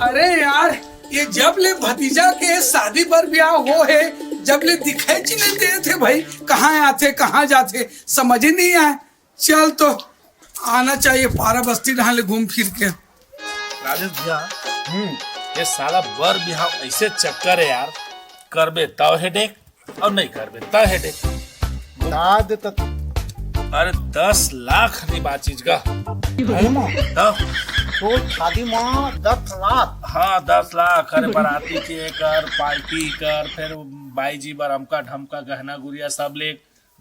अरे यार ये जब ले भतीजा के शादी पर ब्याह हो है जब ले दिखाई ची नहीं दे थे भाई, कहाँ आते कहाँ जाते समझ ही नहीं आए। चल तो आना चाहिए पारा बस्ती ढाले घूम फिर के। राजेश भैया ये साला बर बिहाव ऐसे चक्कर है यार, करबे तब हेडेक और नहीं करबे तब हेडेक। अरे 10 लाख नहीं बात चीज का तो शादी में 10 लाख। हाँ 10 लाख। अरे बाराती के कर, पार्टी कर, फिर बाई जी बरमका ढमका गहना गुड़िया सब ले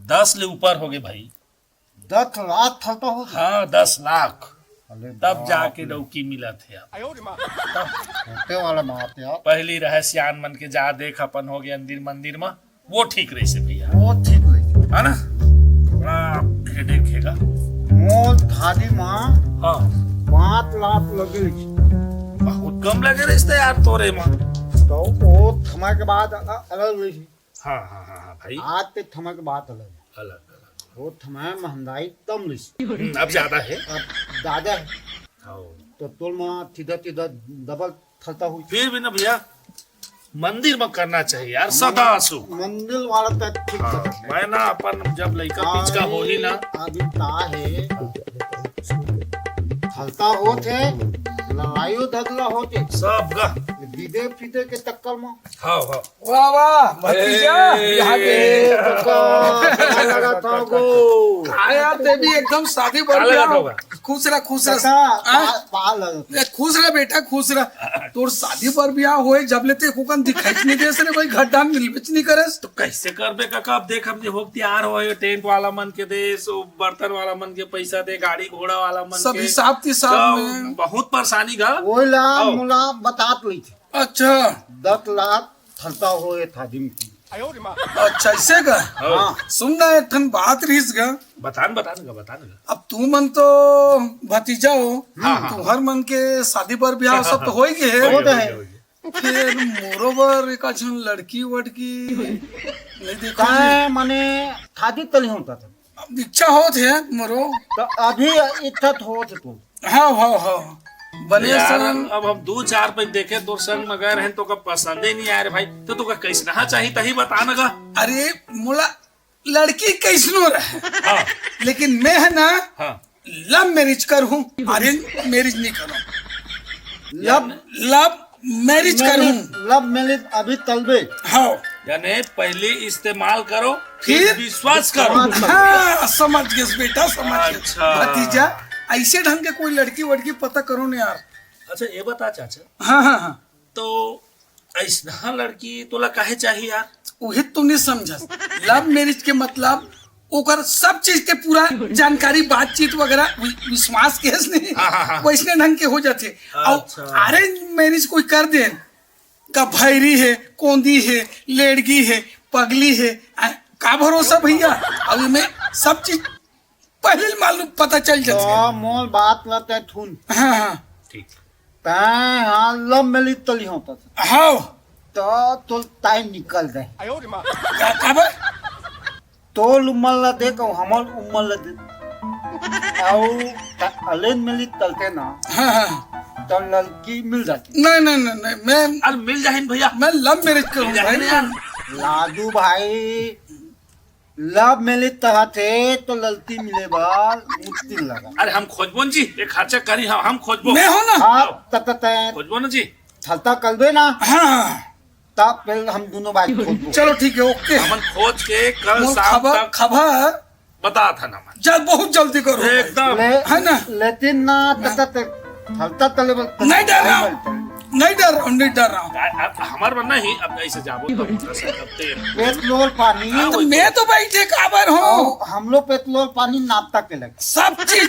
10 ले ऊपर हो गए भाई। 10 लाख खर्चा हो। हाँ 10 लाख तब जाके डौकी मिला थे। होते वाला बात यार। पहली रहे सियान मन के जा देख अपन हो गया मंदिर मंदिर में वो ठीक रही से भैया, वो ठीक लगे है ना। बड़ा हेडेक हैगा। मोल शादी में हाँ 5 लाख लगे। बहुत कम लगे रिश्ते यार तोरे में। तो वो थमा के बाद अलग रही। हाँ हाँ हाँ हाँ भाई आज ते थमा के बाद अलग। अलग अलग। वो थमा महंगाई कम रही। अब ज्यादा है। अब ज्यादा है हाँ। तो तुल में सीधा सीधा डबल खर्चा हुई। फिर भी ना भैया मंदिर में करना चाहिए यार सदा सुख। मंदिर वाला तो ठीक हाँ, है। मैं ना अपन जब लड़का बीच का हो ही ना अभी ता है खर्चा होते लड़ाई झगड़ा होते सब गा। दीदे फीदे के चक्कर में। हाँ हाँ वाह वाह भतीजा यहाँ के लगा था गो आया ते भी एकदम शादी पर काला ब्याह लगा होगा। खुश रह खुश रह। पाल लगा। खुश रह बेटा खुश रह। तोर शादी पर ब्याह होए जब लेते कोकन दिखाई नहीं दे सरे भाई घड्डा मिलबेच नहीं करस तो कैसे करबे काका। अब देख हमने हो तैयार हो टेंट वाला मन के दे, सो बर्तन वाला मन के पैसा दे, गाड़ी घोड़ा वाला मन सब के हिसाब किताब में। बहुत परेशानी गा। ओला आओ। मुला बतात ली थी। अच्छा 10 लाख खर्चा होए था दिन की। अच्छा ऐसे का हाँ सुनना है ठन बात रहीस गा। बतान गा। अब तू मन तो भतीजा हो हाँ। तू हर मन के शादी पर ब्याह सब तो हो ही गए वो है। तो है। फिर मोरोबर एक झन लड़की वड़की नहीं देखो काय माने शादी तली होता था। अब इच्छा होत है मोरो। तो अभी इच्छा हो तू। हाँ हाँ हाँ बने यार सन अब हम 2-4 पे देखे तो संग में गए हैं तो का पसंद ही नहीं आया रे भाई। तो तुका कैसना चाहिए तही बताना गा। अरे मोला लड़की कैसनो रहे हाँ लेकिन मैं है ना हाँ लव मैरिज करूं अरेंज मैरिज नहीं करूं। लव मैरिज करूं। लब मेरे अभी तलबे। हाँ यानी पहले इस्तेमाल करो फिर फिर विश्वास करो। हाँ समझ गए बेटा समझ गए। अच्छा। भतीजा ऐसे ढंग के कोई लड़की वड़की पता करो ना यार। अच्छा ये बता चाचा, हाँ हाँ हाँ तो ऐसा लड़की तोला काहे चाहिए यार। वही तू नहीं समझ। लव मैरिज के मतलब ओकर सब चीज के पूरा जानकारी बातचीत वगैरह विश्वास के नहीं हाँ। वैसने ढंग के हो जाते। अच्छा। और अरेंज मैरिज कोई कर दे का भैरी है कोंदी है लेड़गी है पगली है का भरोसा भैया। अभी में सब चीज पहले मालूम पता चल जाते। तो मोल बात लाते थून। हाँ हाँ ठीक। हाँ लब मेरी तली होता था। हाँ तो टाइम निकल गए। का तो उम्र ला देख और हमार उम्र ला देख और अलेन मेरी तलते ना हाँ हाँ तो लड़की मिल जाती। नहीं नहीं नहीं नहीं मैं अरे मिल जाए भैया। मैं लव मैरिज करूँ जाए ना यार। लाडू भाई लब मेरे तरह थे तो लड़की मिले बाल मुश्किल लगा। अरे हम खोजबोन जी एक खर्चा करी हम खोजबो। मैं हो ना। हाँ तत खोजबो ना जी। थलता कलबे ना हाँ तब फिर हम दोनों भाई खोद चलो ठीक है ओके। हमन खोज के कल मोर शाम खबर तक खबर बता था ना मन। जल्द बहुत जल्दी करो एकदम। है ना। लेकिन ना तत थलता तले नहीं डर रहा हूँ नहीं डर रहा हूँ नहीं डर रहा हूँ। हमार बनना ही अब ऐसे जाबो तो मोटरसाइकिल तेल। पेट्रोल पानी तो मैं तो बैठे काबर हूँ और हम लोग पेट्रोल पानी नापता के लगे। सब चीज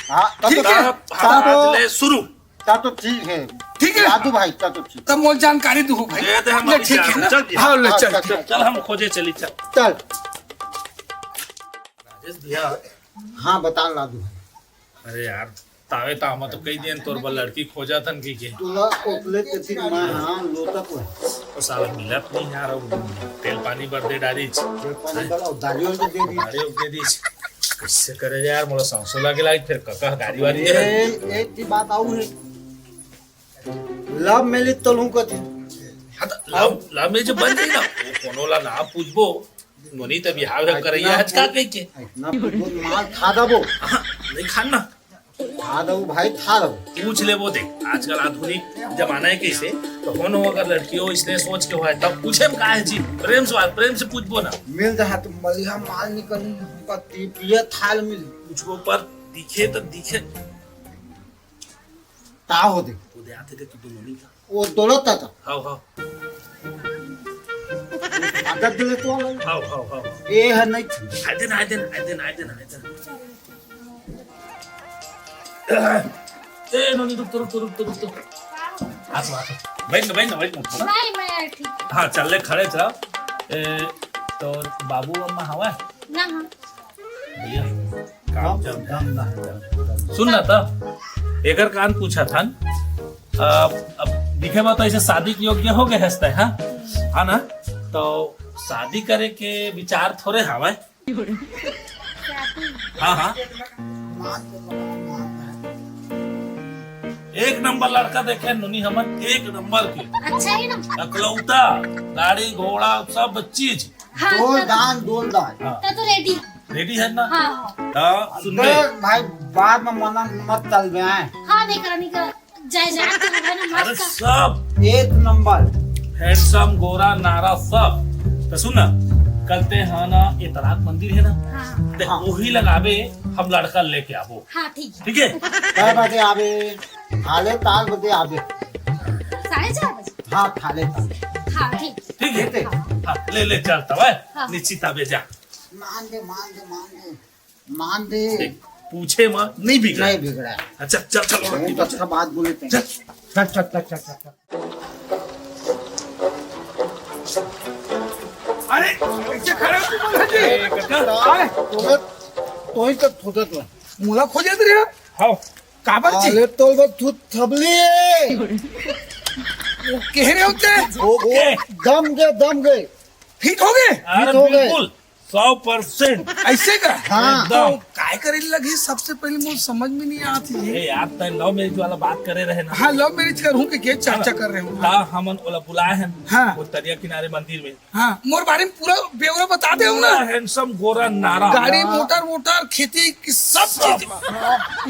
हाँ तब ठीक है। हम आज ले शुरू। तो ठीक है ठीक है। लाडू भाई तब तो ठीक। तब मोल जानकारी दो भाई। दे दे हम ले, अभी ठीक है ना। चल जी। हाँ ले चल चल हम खोजे चली चल। चल राजेश भैया हाँ बता लाडू भाई। अरे यार तावे ता हम तो कई दिन तोर बल लड़की खोजा थन की के तुला ओतले तेती मैं हाँ लोटा को है। तो साला मिलत नहीं यार। तेल पानी भर दे डाली पानी डाला दालियों से दे दी। अरे दे दी कैसे करे यार मोला सांसो लागे लाग फिर कका गाड़ी वाली है। एक की बात आऊ है लव मिली तलू कथी हाँ तो लव में जो बन गई ना वो कोनो ला ना पूछबो मोनी तब बिहाव करैया आज का कह के इतना माल खा दबो हाँ, नहीं खाना खा दबो भाई खा दबो पूछ ले वो देख आजकल आधुनिक जमाना है कैसे तो कौन हो अगर लड़की हो इसने सोच के हुआ है तब पूछे का है जी प्रेम से पूछबो ना मिल रहा तो मलिहा माल निकली हमका पिए थाल मिली पूछबो पर दिखे तो दिखे ता हो दे वो दे आते थे तू मोनी का वो दौलत था हाउ हाउ आदत दिले तो हाउ ए है नहीं आयदन ए नोनी रुक आस बैठ ना नहीं मैं ठीक हाँ चल ले खड़े चला तो बाबू अम्मा हवा ना हाँ भैया काम चल सुन ना था एकर कान पूछा था अब दिखे बा तो ऐसे शादी के योग्य हो गए हंसते हाँ हाँ ना तो शादी करे के विचार थोड़े हवा हाँ हाँ एक नंबर लड़का देखे नुनी हमन एक नंबर के अच्छा है ना अकलौता गाड़ी घोड़ा सब चीज हाँ डोल दान हाँ तो रेडी रेडी है ना हाँ हाँ हाँ सुन ले भाई बाद में मना मत चल में आए हाँ नहीं करा जय जय तो है ना अरे मस्त का। सब एक नंबर हैंडसम गोरा नारा सब तो सुन ना कलते हैं ना ये तलाक मंदिर है ना हाँ ते वही लगावे हम लड़का लेके आवो हाँ ठीक है ठीक है काय बजे आवे थाले ताल बजे आवे 4:30 बजे हाँ थाले ताल हाँ ठीक ठीक है ठीक है। हाँ ले चलता है हाँ। निश्चित आवे जा मान दे देख, पूछे मत नहीं बिगड़ा नहीं बिगड़ा है अच्छा चल बहुत अच्छा बात बोले थे चल चल अरे ऐसे खड़े हो तुम जी ए, काका तो ही तो थोड़ा तो मुला खोजत रे हाँ काबर जी अरे तो वो तू थबली वो कह रहे होते ओके दम गए फिट हो गए अरे हो गए। बिल्कुल 100% ऐसे का हाँ। तो काय करे लगी सबसे पहले मुझे समझ में नहीं आती है ए यार तय लव मैरिज वाला बात करे रहे ना हाँ लव मैरिज करूँ के चर्चा कर रहे हूँ हाँ हमन ओला बुलाए हैं हाँ। वो तरिया किनारे मंदिर में हाँ मोर बारे में पूरा ब्यौरा बता दे ना पूरा हैंडसम गोरा नारा गाड़ी मोटर खेती की सब चीज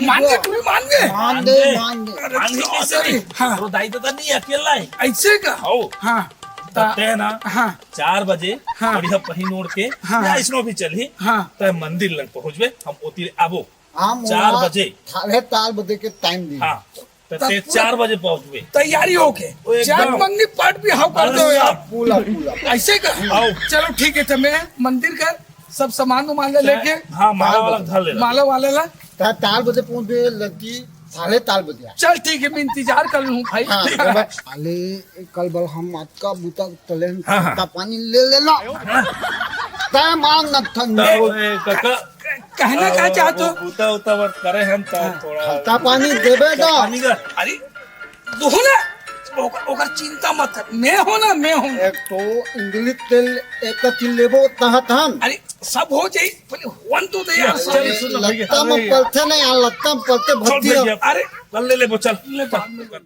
मान गए तुम्हें मान गए मान दे मान अरे कैसे नहीं हाँ। तो दाई तो नहीं अकेला है ऐसे का हो हाँ तब है ना हाँ 4 बजे हाँ। बढ़िया पहिन ओढ़ के हाँ। या इसनो भी चली हाँ तो मंदिर लग पहुंचबे हम ओती आबो हम 4 बजे थाले ताल बजे के टाइम दी हाँ तो ते 4 बजे पहुंचबे तैयारी होके वो एकदम। चाट मंगनी पाठ भी हाउ कर दो यार पूला ऐसे का आओ। चलो ठीक है तो मैं मंदिर का सब सामान उमान लेके हाँ माला वाला धर ले माला वाले ला ताल बजे पहुंच गए लड़की थाले ताल बजे चल ठीक है मैं इंतजार कर लूँ भाई हाँ थाले कल बल हम आपका बूता तले हाँ, हाँ। पानी ले लेना ता मांग न ठंड काका कहना क्या चाहते हो उता उता वर्क करे हम तो थोड़ा ता पानी देबे तो पानी का अरे दो ना ओकर चिंता मत कर मैं हो ना मैं हूँ एक तो इंग्लिश तेल एक चिल लेबो तहत हम अरे सब हो जाए पहले वन तो दे यार सब। चल, सुन भैया। लत्ता में पलथे नहीं आ लत्ता में पलथे चल भर्ती भैया अरे कल ले ले वो चल ले बाद में कर।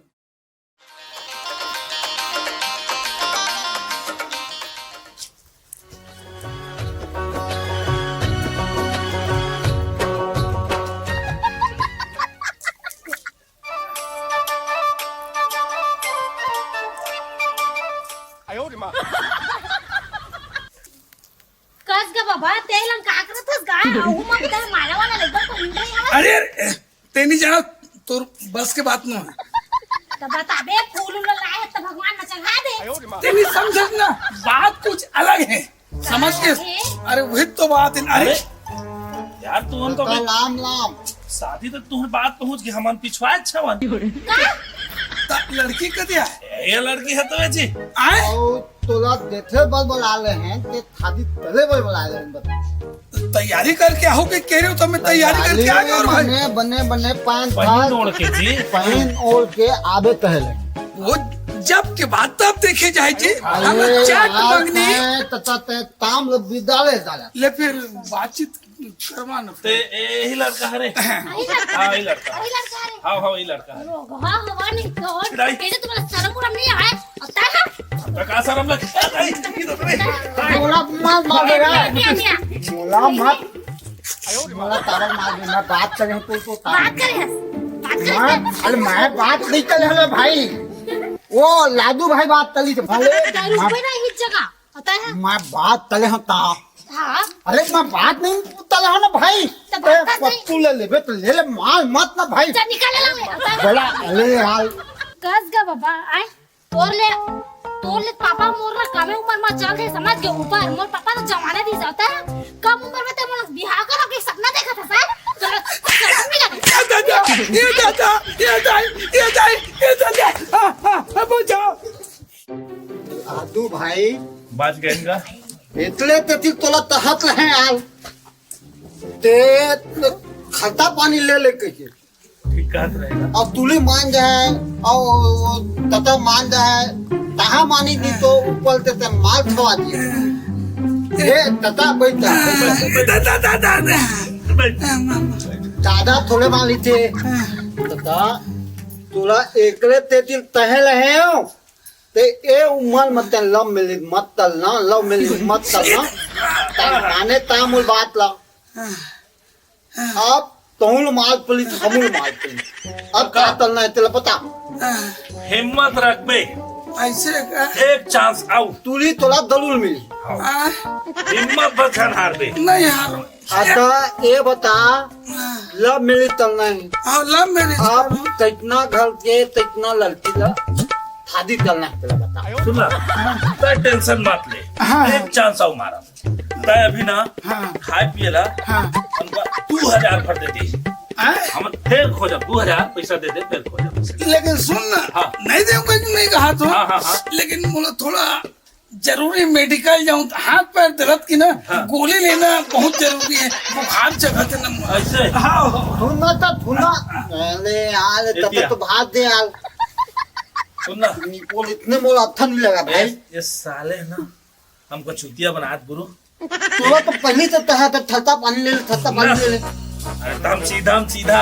कस ग बाबा तेलन का करतस गाय अहो मग त्या माला वाला लगभग तो इंद्र यावा अरे तेनी जाना तो बस के बात ना तो बताबे फूल उल लाए तो भगवान न चढ़ा दे तेनी समझ ना बात कुछ अलग है समझ के अरे वही तो बात है अरे अरे यार तू तो का लाम लाम शादी तक तुम्हें बात पहुंच गई हम पिछवाए छवन का लड़की का दिया ये लड़की है तो जी आए और तोला देथे बल बला ले हैं ते खादी तले बल बला ले हैं बता तैयारी करके आओ के कह रहे हो तो मैं तैयारी करके आ गया और भाई बने पान पहिन ओढ़ के जी पहन ओढ़ के आबे कहले वो जब के बाद तब देखे जाए जी हम चाट मंगनी तता ते ताम लो विदाले जाला ले फिर बातचीत करवा न ते यही लड़का है रे आई लड़का हाँ यही लड़का आई लड़का रे हाँ हाँ यही लड़का है हाँ हवा नहीं तो पिटाई। कैसे तुम्हारा शर्म उरम नहीं आए आता है का शर्म लग बोला मत मारेगा मियां मियां बोला मत बोला तारा मार देना बात करे तो बात करे अरे मैं बात नहीं कर रहा भाई वो लादू भाई बात चली थी भले रुपए ना ही जगह आता है मैं बात चले होता हाँ अरे मैं बात नहीं चले हो ना भाई तो बात कर नहीं। तू ले ले तो ले ले माल मत ना भाई चल निकाल ला मैं आता है बोला अरे यार कस गा बाबा आए तोर ले पापा मोर ना कमे उम्र में चल गए समझ गए ऊपर मोर पापा तो जमाना दी जाता है कम उम्र में तो मोर बिहार का के सपना देखा था सर बचाओ लादू भाई बाज गए इनका इतने ते तोला तहत रहे यार ते खता पानी ले ले के ठीक कहत रहेगा अब तुली मान जाए और तथा मान जाए तहा मानी नहीं तो ऊपर ते माल छवा दिए ये तथा बैठा दादा थोड़े मान लीजिए तथा तुला एकले ते दिल तहे रहे हो ते ए उमर मत लव मिली मत तलना लव मिली मत तलना ताने तामुल बात ला अब तहुल माल पली हमूल माल पली अब का तलना है तेला पता हिम्मत रख बे ऐसे का एक चांस आओ तुली तोला दलूल मिली हिम्मत बचन हार बे नहीं हारो आता ये बता लव मिली तलना है हाँ लब मेरे अब कितना घर के कितना लड़की ला शादी करना है तेरा बता सुन ला तय टेंशन मत ले हाँ। एक चांस आओ मारा तय अभी ना हाँ। खाए पिएला हाँ हमका 2000 भर दे दी हाँ? हम फिर खोजा 2000 पैसा दे दे फिर खोजा लेकिन सुन ना हाँ। नहीं दे नहीं कहा तो हाँ, हाँ, हाँ। लेकिन बोला थोड़ा जरूरी मेडिकल जाऊं हाथ पैर दर्द की ना हाँ। गोली लेना बहुत जरूरी है बुखार जगह थे ना ऐसे हाँ धुना तो धुना अरे यार तब तो भाग दे यार सुन ना निकोल इतने मोल अच्छा नहीं लगा भाई ये साले ना हमको चुतिया बनात गुरु तुला तो पहले से तहा तो ठल्ता पानी ले ले ठल्ता पानी ले ले एकदम सीधा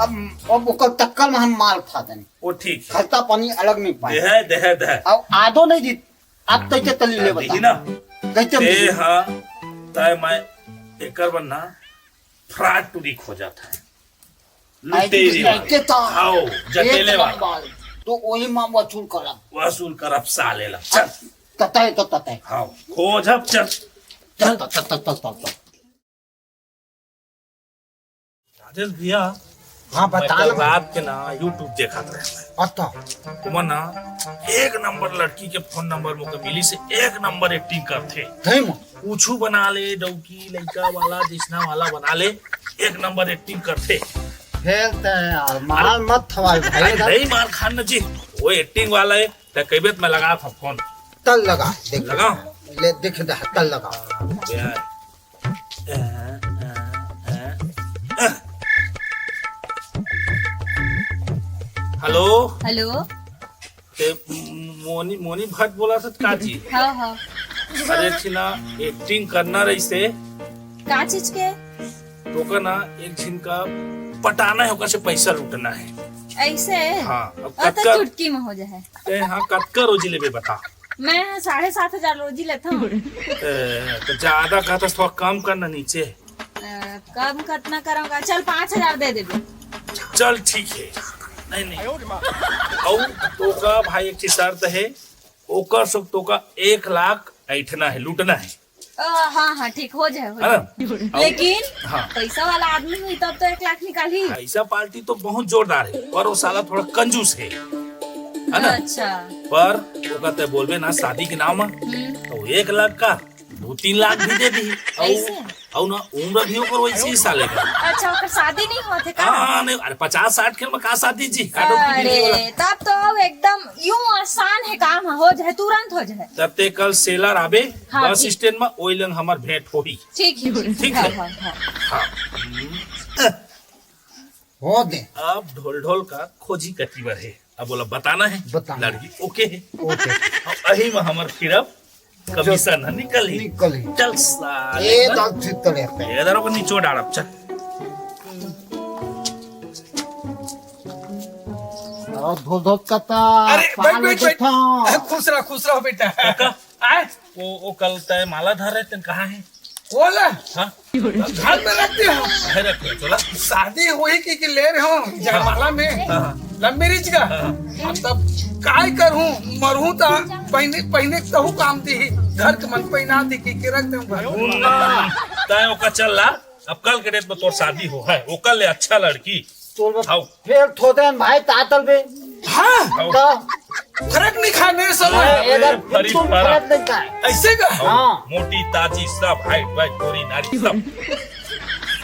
अब ओकर टक्कर में हम माल खा देनी वो ठीक है ठल्ता पानी अलग नहीं पाए दे अब आदो नहीं जीत अब कैसे तली ले देखी बता ना कैसे ते मिली? हाँ तय मैं एकर बनना फ्रॉड टूरी खोजा था लुटेरी ऐसे तो आओ जटेले एक वाला बाल, तो वही मां वसूल करा वसूल कर अब साले ला चल तताए तो तताए हाँ खोज अब चल चल चल चल चल चल राजेश भैया हाँ मैं बता कल ना रात के ना यूट्यूब देखा था अच्छा वो ना एक नंबर लड़की के फोन नंबर मुझे मिली से एक नंबर एक्टिंग करते नहीं मां पूछू बना ले डौकी लड़का वाला जिसना वाला बना ले एक नंबर एक्टिंग करते खेलते हैं यार माल मत थवाई भाई अरे नहीं मार खान न जी वो एक्टिंग वाला है तो कई बार मैं लगा था फोन तल लगा देख लगाओ ले देख दे तल लगा हेलो हेलो ते मोनी मोनी भट्ट बोला था का जी हाँ हाँ अरे छिना एक्टिंग करना रही से का चीज के तो का ना एक झिन का पटाना है ओकर से पैसा लूटना है ऐसे हाँ अब और तो कतकर चुटकी में हो जाए ते हाँ कतकर रोजी लेबे बता मैं 7,500 रोजी लेता हूँ तो ज्यादा कहता थोड़ा कम करना नीचे कम कितना करूँगा चल 5,000 दे दे चल ठीक है नहीं नहीं और तो का भाई एक चीज शर्त है ओकर सब तो का 1 लाख ऐठना है लूटना है हाँ हाँ ठीक हो जाए है ना लेकिन हाँ। पैसा वाला आदमी हुई तब तो 1 लाख निकाल ही ऐसा पार्टी तो बहुत जोरदार है पर वो साला थोड़ा कंजूस है ना अच्छा पर वो कहते बोलबे ना शादी के नाम तो 1 लाख का 2-3 लाख भी दे दी ऐसे? और ना उम्र भी ओकर वैसे ही साले का अच्छा ओकर शादी नहीं होते का हाँ नहीं अरे 50-60 के में का शादी जी काटो की वाला अरे तब तो अब एकदम यूं आसान है काम हो जाए तुरंत हो जाए तब ते कल सेलर आबे हाँ, बस ठीक। स्टैंड में ओइ लंग हमर भेंट होही ठीक है ठीक हाँ, है। हाँ, हाँ। हाँ हो दे अब ढोल ढोल का खोजी कटीवर है अब बोला बताना है बताना। लड़की ओके है ओके अब अही में हमर फिर अब कमीशन है निकल ही चल साले ये दाल ठीक करे पे इधर को निचोड़ डाल अब चल और धो कता अरे बैठ खुश रहो बेटा आए वो कल तय माला धर रहे थे कहाँ है बोला हाँ घर में रख दिया है रखो चला शादी हुई कि ले रहे हो जयमाला में लंबी रिच का तब काय करूं मरूं ता पहने कहूं काम दी घर के मन पहिना दी कि रख दूं तय ओका चल ला अब कल के डेट में तोर शादी हो है वो कल ले अच्छा लड़की चल आओ फिर थोड़े भाई तातल बे हाँ का फर्क नहीं खाने समय इधर फरीद तुम पारा। फरक नहीं का ऐसे का हाँ मोटी ताजी सब हाइट वाइट गोरी नारी सब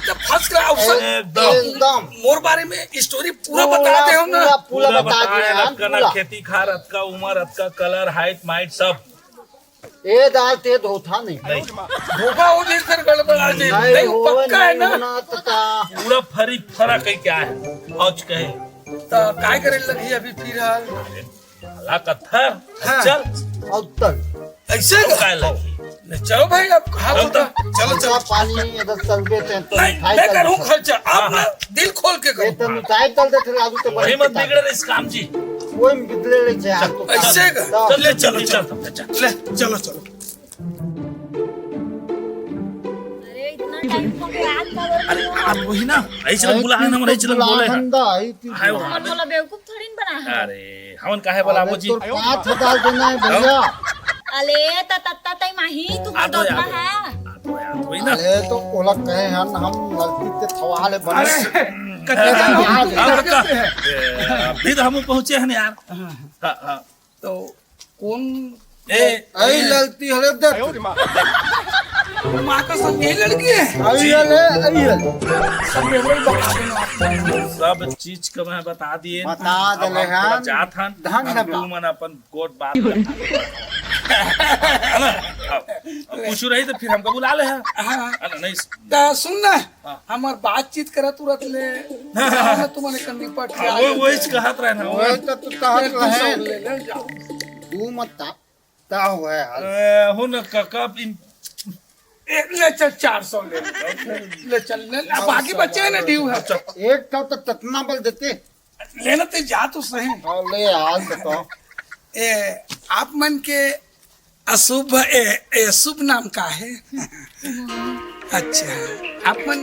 जब फंस का अवसर एकदम मोर बारे में स्टोरी पूरा बताते हो ना पूरा बता बताए दिया रत का पूरा खेती खार रत का उम्र रत का कलर हाइट माइट सब ये दाल ते धोथा नहीं नहीं धोखा हो जाए फिर गड़बड़ा जाए नहीं नहीं हो पक्का है ना ना तता पूरा फरी फरा कहीं क्या है औच कहे तो काय करे लगी अभी फिलहाल ला कत्थर हाँ। चल और तल ऐसे काय लगी नहीं, चलो भाई अब हाथ चल उठा तो। चलो चलो पानी इधर चल गए थे तो नहीं मैं करूँ खर्चा आप ना दिल खोल के ये करो तो मिठाई चल दे थे लागू तो वही मत बिगड़ रहे इस काम जी कोई बिगड़े ले जाए तो ऐसे का चल, ले चलो चल चलो चल ले चलो चलो अरे इतना टाइम हो गया आज का अरे आप वही ना ऐसे लोग बुला ना मरे चल बोले हैं हाय वो और बोला बेवकूफ थोड़ी न बना है अरे हमन काहे बोला वो जी 5,000 देना है भैया अले तत्ता तई माही तू आ तो दोतना यार है तो यार वही ना अरे तो ओला कहे हम गलती से थवाले बने अरे कटिया हाँ, करते हैं अभी तो हम पहुंचे हैं यार हाँ, हाँ। तो कौन ए आई ललती हरे दे माँ का सब यही लड़की है आई ले सब लेवल बता देना आप। सब चीज का मैं बता दिए बता देले अब हम हैं। जात हन ढंग से तू मन अपन गोट बात है ना अब पूछ रही तो फिर हमको बुला ले है हाँ नहीं तो सुन ना हमार बातचीत करा तुरंत ले तुम्हारे कन्नी पर वो इस कहत रहे ना ओए तो तू कहत रहे ले ले जाओ तू मत ता हुआ यार हो न काका ले चल 400 ले चल ले बाकी बच्चे हैं ना ड्यू है एक तो ततना बल देते लेना तो जा तो सही और ले आज बताओ आप मन के अशुभ शुभ नाम का है अच्छा आप मन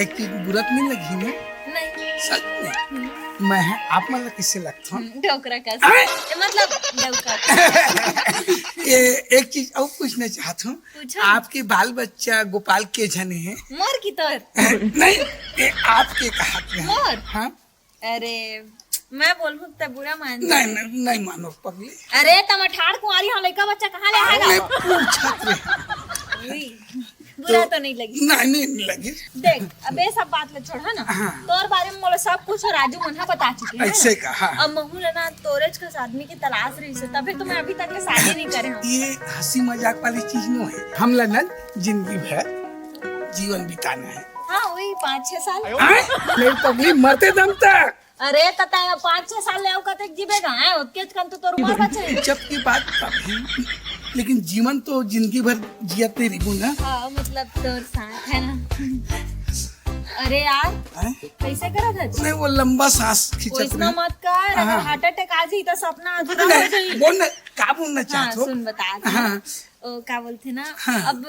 एक चीज बुरत नहीं लगी ना नहीं सच में मैं आप मन किससे लगता हूँ डोकरा का अरे! मतलब डोकरा ये एक चीज और पूछना चाहता हूँ पूछो। आपके बाल बच्चा गोपाल के जने हैं मोर की तोर नहीं ये आपके कहा मोर? हाँ अरे मैं बोलूं तो बुरा मान नहीं नहीं नहीं मानो पगले अरे तम ठाड़ कुंवारी हो लड़का बच्चा कहाँ ले मैं आएगा पूछत रहे उई, बुरा तो नहीं लगी नहीं लगी देख अब ये सब बात ले छोड़ा ना हाँ। तोर बारे में मोला सब कुछ राजू मन्हा बता चुके हैं ऐसे का हाँ अब महू ना तोरेज का आदमी की तलाश रही से तभी तो मैं अभी तक के शादी नहीं करे हूँ ये हंसी मजाक वाली चीज नो है हम लगन जिंदगी भर जीवन बिताना है हाँ वही 5-6 साल नहीं पगली मरते दम तक अरे तता 5-6 साल ले कते जीवेगा है ओके कन तो तोर उम्र बचे जब की बात तभी लेकिन जीवन तो जिंदगी भर जियते रही ना हाँ मतलब तोर साथ है ना अरे यार हैं? कैसे करा था नहीं वो लंबा सांस खींचत वैसना रहे मत कर अगर हाँ। हार्ट अटैक आ जाई तो सपना अधूरा हो नहीं, जाई बोल ना क्या बोलना हाँ चाहते हो सुन बता दे हाँ। क्या बोलते ना हाँ। अब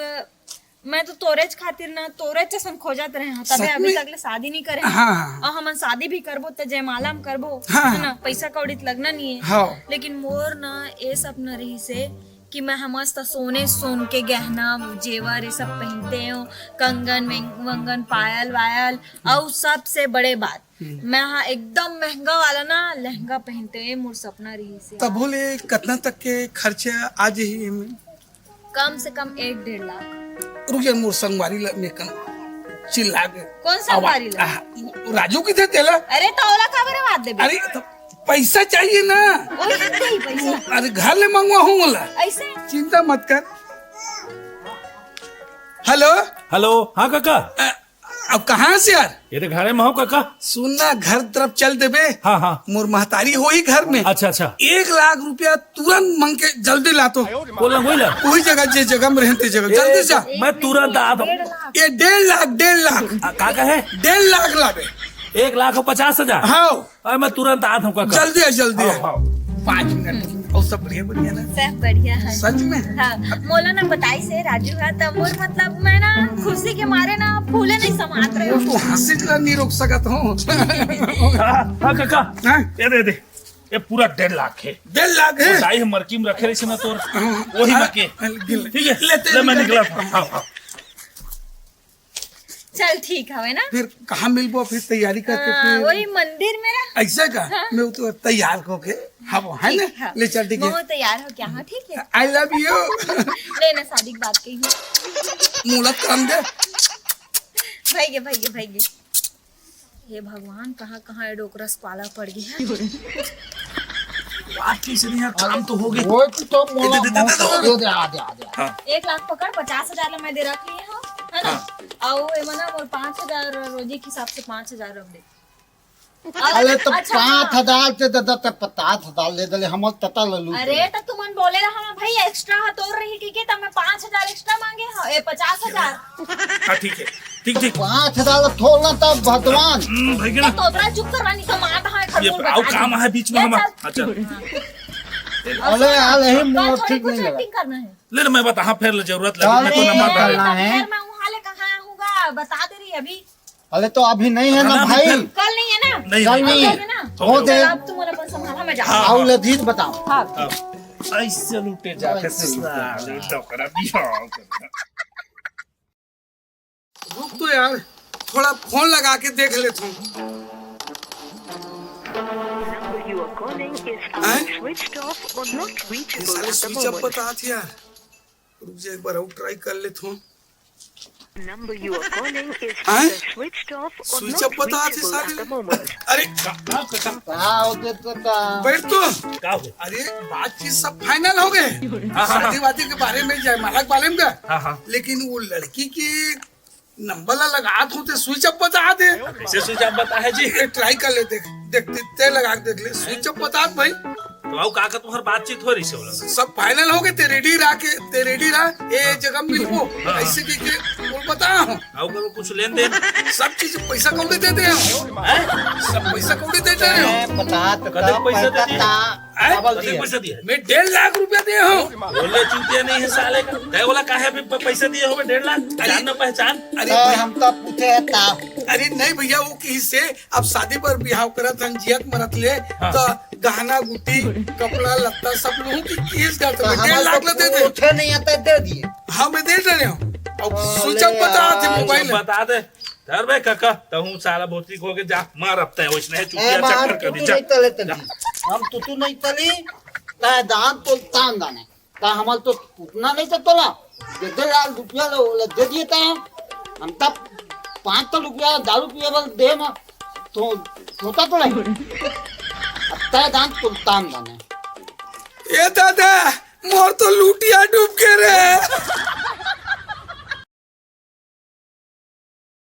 मैं तो तोरेज खातिर ना तोरेज जैसन खोजत रहे हैं तबे सच अभी में? तक ले शादी नहीं करे हाँ। और हम शादी भी करबो तो जयमाला में करबो हाँ। है ना पैसा कौड़ी तो लगना नहीं है हाँ। लेकिन मोर ना ये सपना रही से कि मैं मस्त सोन के गहना जेवर ये सब पहनते हो कंगन वंगन पायल वायल और सबसे बड़े बात मैं हाँ एकदम महंगा वाला ना लहंगा पहनते हैं मोर सपना रही से तब बोले कितना तक के खर्चा आ जाही में कम से कम 1-1.5 लाख रुक जा मोर संगवारी में कन चिल्ला के कौन संगवारी ला? राजू किथे तेला अरे तौला का बरे बात देबे अरे तो पैसा चाहिए ना ओए दे ही पैसा अरे घर ले मंगवा हूँ ऐसे चिंता मत कर हेलो हेलो हाँ काका अब कहाँ से यार ये तो घरे में हो काका। सुनना घर तरफ चल देबे। हाँ हाँ। मोर महतारी हो ही घर में। अच्छा अच्छा। 1 लाख रुपया तुरंत मांग के जल्दी ला तो। बोला बोला वही जगह जे जगह में रहते जगह जल्दी जा। मैं तुरंत आ दूं। 1.5 लाख। ये 1.5 लाख काका है 1.5 लाख लाबे। 1,50,000। हाँ अरे मैं तुरंत आ दूं काका। जल्दी है जल्दी है। हाँ, 5 मिनट और सब बढ़िया बढ़िया ना। सब बढ़िया है। सच में हाँ, मोला ना बताई से राजू है तब मोर मतलब मैं ना खुशी के मारे ना फूले नहीं समात रहे हो। तू हंसी जरा नहीं रोक सकत हूँ। हाँ काका हाँ? ये दे दे। ये पूरा 1.5 लाख है। 1.5 लाख है। दाई हम मरकी में रखे रही ना तोर वही में के। ठीक है लेते ले मैं निकला था। हाँ हाँ। चल ठीक है ना। फिर कहाँ मिलबो फिर तैयारी करके फिर वही मंदिर में ना। ऐसा का हाँ। मैं तो तैयार होके हाँ वो है ठीक ना है। ले चल ठीक है। वो तैयार हो क्या? हाँ ठीक है। I love you. लेना शादी की बात कही हूँ। मुहूर्त काम दे। भाई हे भगवान कहाँ कहाँ ये डोकरस पाला पड़ गया। बात कैसे नहीं यार काम तो हो गया। वो तो मोला दे दे आ दे। 1 लाख पकड़ 50,000 ला मैं दे रख ली हूँ है ना। और ये मना और 5,000 रोजी के हिसाब से 5,000 रख दे। अरे तो अच्छा, 5,000 से दे 50,000 ले दे हमर तता ललू। अरे तो तुमन बोले रहा ना भाई एक्स्ट्रा हा तोड़ रही की तब मैं 5,000 एक्स्ट्रा मांगे हा ए 50,000। हाँ ठीक है ठीक ठीक। 5,000 थोड़ा तब भगवान। भाई के ना तो तोरा चुप करवानी तो मार है ये खरगोश आओ काम है बीच में हम। अच्छा अरे यार यही मोर ठीक कुछ नहीं लगा। एक्टिंग करना है। ले मैं बता हाँ फिर जरूरत लगी मैं तो अरे नंबर डाल। करना है। फिर मैं वहाँ ले कहाँ आऊँगा बता दे रही अभी। अरे तो अभी नहीं है ना ना, भाई। फिर- कल नहीं है ना। नहीं कल नहीं कल है ना। हो दे। चल, अब तुम अपन संभाला मैं जा। हाँ। आओ लजीज बताओ। हाँ। ऐसे लूटे जाके ससुराल डोकरा बिहार करना। रुक तो यार थोड़ा फोन लगा के देख लेता हूँ। number you are calling is Huh? either switched off or not ये reachable साले at the switch up moment. बता थी यार। रुक जा एक बार और ट्राई कर लेता हूँ। Number you are calling is Huh? either switched off or Switch not up बता थी reachable at the साले। moment. अरे हाँ होते तो बैठ तो। क्या हो गया? अरे बातचीत सब फाइनल हो गए। शादी वादी के बारे में जयमाला के बारे में का। हाँ हाँ। लेकिन वो लड़की की नंबर ला लगा तो स्विच अप बता दे। कैसे स्विच ऑफ बता है जी। ये ट्राई कर ले देख ते लगा के देख ले स्विच अप बता दे भाई। तो आओ काका तुम्हारी बातचीत हो रही से बोला। सब फाइनल हो गए ते रेडी रहा ए जगह मिलबो ऐसे की के बोल बता हूं। आओ करो कुछ लेन देन। सब चीज पैसा कौड़ी देते हैं सब पैसा कौड़ी देते हैं। बता कदम पैसा दे दिए। डबल कते दिए। पैसा दिया? मैं 1.5 लाख रुपया दिए हूँ। बोले चूतिया नहीं है साले का। तय बोला काहे भी पैसा दिए हो 1.5 लाख। जान न पहचान। अरे तो भाई, हम तो पूछे है ता। अरे नहीं भैया वो किसी से अब शादी पर बिहाव करत हन जियत मरत ले तो गहना गुटी कपड़ा लत्ता सब लोगों की चीज का तो 1.5 लाख ला दे दे। पूछे नहीं आता दे दिए। हाँ मैं दे रहे हूँ। अब स्विच अप बता थे मोबाइल में। बता दे। धर बे काका तहु साला भोसरी खो के जा मार अब तय वैसने है ए चूतिया बाहर चक्कर कर तुतू दी जा। नहीं तले तली। हम तुतू नहीं तली। ता दांत तो तान दाने। ता हमार तो उतना नहीं तो तोला। 1.5 लाख रुपया ले दे दिए ता हम तब 5 रुपया दारू पिए बल दे ना तो होता तो नहीं। अब ता दांत तो तान दाने। ए दादा मोर तो लूटिया डूब